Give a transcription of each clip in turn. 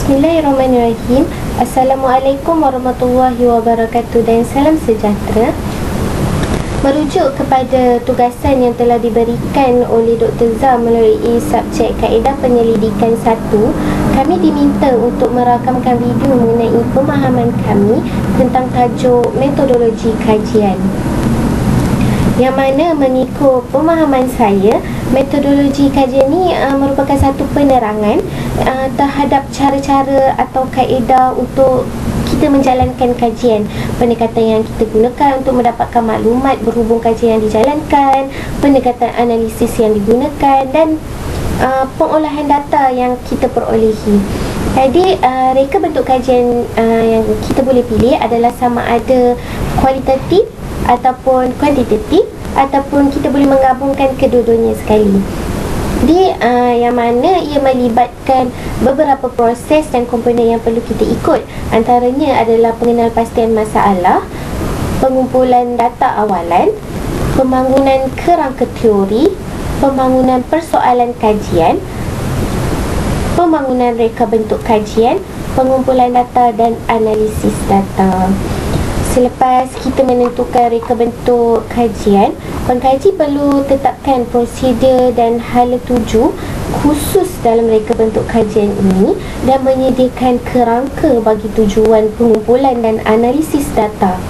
Bismillahirrahmanirrahim. Assalamualaikum warahmatullahi wabarakatuh dan salam sejahtera. Merujuk kepada tugasan yang telah diberikan oleh Dr. Zah melalui subjek Kaedah Penyelidikan 1, kami diminta untuk merakamkan video mengenai pemahaman kami tentang tajuk metodologi kajian. Yang mana mengikut pemahaman saya, metodologi kajian ini merupakan satu penerangan terhadap cara-cara atau kaedah untuk kita menjalankan kajian, pendekatan yang kita gunakan untuk mendapatkan maklumat berhubung kajian yang dijalankan, pendekatan analisis yang digunakan dan pengolahan data yang kita perolehi. Jadi reka bentuk kajian yang kita boleh pilih adalah sama ada kualitatif ataupun kuantitatif, ataupun kita boleh menggabungkan kedua-duanya sekali. Jadi yang mana ia melibatkan beberapa proses dan komponen yang perlu kita ikut. Antaranya adalah pengenalpastian masalah, pengumpulan data awalan, pembangunan kerangka teori, pembangunan persoalan kajian, pembangunan reka bentuk kajian, pengumpulan data dan analisis data. Selepas kita menentukan reka bentuk kajian, pengkaji perlu tetapkan prosedur dan hala tuju khusus dalam reka bentuk kajian ini dan menyediakan kerangka bagi tujuan pengumpulan dan analisis data.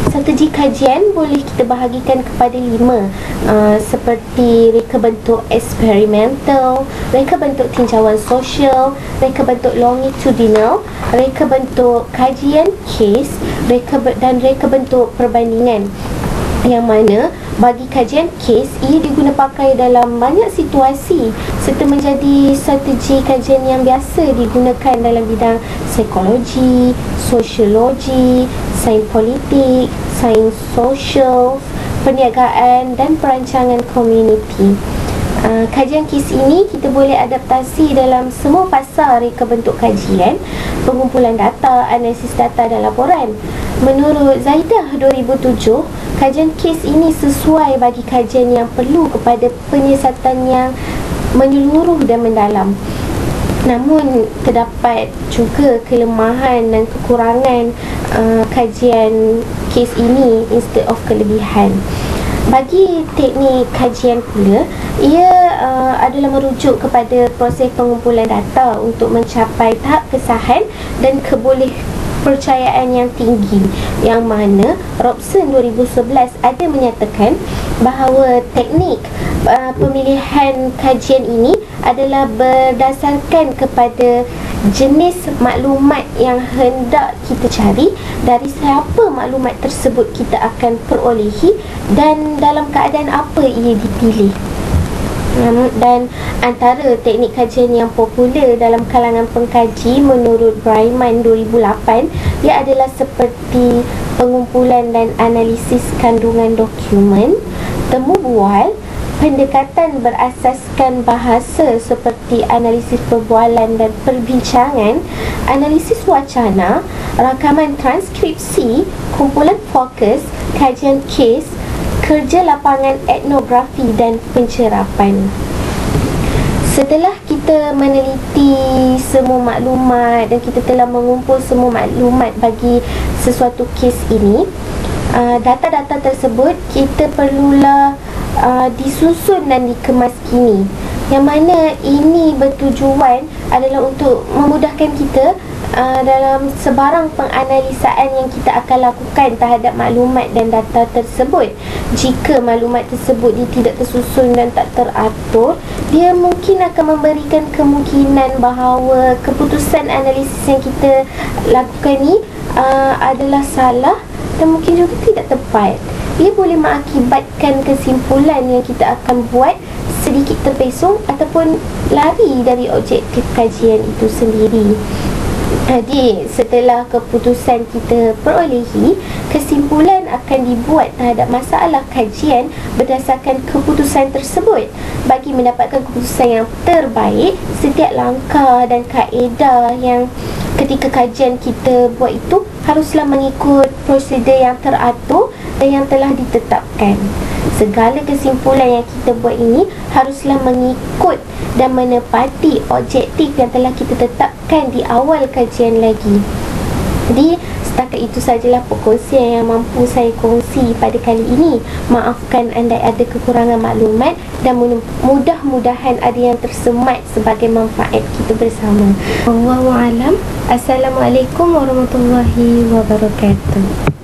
Strategi kajian boleh kita bahagikan kepada 5 seperti reka bentuk eksperimental, reka bentuk tinjauan sosial, reka bentuk longitudinal, reka bentuk kajian case, dan reka bentuk perbandingan. Yang mana bagi kajian case, ia diguna pakai dalam banyak situasi serta menjadi strategi kajian yang biasa digunakan dalam bidang psikologi, sosiologi, sains politik, sains sosial, perniagaan dan perancangan komuniti. Kajian kes ini kita boleh adaptasi dalam semua pasar reka bentuk kajian, pengumpulan data, analisis data dan laporan. Menurut Zaidah 2007, kajian kes ini sesuai bagi kajian yang perlu kepada penyiasatan yang menyeluruh dan mendalam. Namun terdapat juga kelemahan dan kekurangan kajian kes ini instead of kelebihan. Bagi teknik kajian pula, ia adalah merujuk kepada proses pengumpulan data untuk mencapai tahap kesahan dan kebolehpercayaan yang tinggi, yang mana Robson 2011 ada menyatakan bahawa teknik pemilihan kajian ini adalah berdasarkan kepada jenis maklumat yang hendak kita cari, dari siapa maklumat tersebut kita akan perolehi dan dalam keadaan apa ia dipilih. Dan antara teknik kajian yang popular dalam kalangan pengkaji menurut Braiman 2008, ia adalah seperti pengumpulan dan analisis kandungan dokumen, temu bual, pendekatan berasaskan bahasa seperti analisis perbualan dan perbincangan, analisis wacana, rakaman transkripsi, kumpulan fokus, kajian kes, kerja lapangan etnografi dan pencerapan. Setelah kita meneliti semua maklumat dan kita telah mengumpul semua maklumat bagi sesuatu kes ini, data-data tersebut kita perlulah disusun dan dikemas kini, yang mana ini bertujuan adalah untuk memudahkan kita dalam sebarang penganalisaan yang kita akan lakukan terhadap maklumat dan data tersebut. Jika maklumat tersebut dia tidak tersusun dan tak teratur, dia mungkin akan memberikan kemungkinan bahawa keputusan analisis yang kita lakukan ni adalah salah dan mungkin juga tidak tepat. Ia boleh mengakibatkan kesimpulan yang kita akan buat sedikit terpesong ataupun lari dari objektif kajian itu sendiri. Jadi setelah keputusan kita perolehi, kesimpulan akan dibuat terhadap masalah kajian berdasarkan keputusan tersebut. Bagi mendapatkan keputusan yang terbaik, setiap langkah dan kaedah yang ketika kajian kita buat itu haruslah mengikut prosedur yang teratur dan yang telah ditetapkan. Segala kesimpulan yang kita buat ini haruslah mengikut dan menepati objektif yang telah kita tetapkan terangkan di awal kajian lagi. Jadi setakat itu sajalah perkongsian yang mampu saya kongsi pada kali ini. Maafkan andai ada kekurangan maklumat dan mudah-mudahan ada yang tersemat sebagai manfaat kita bersama. Wallahu alam. Assalamualaikum warahmatullahi wabarakatuh.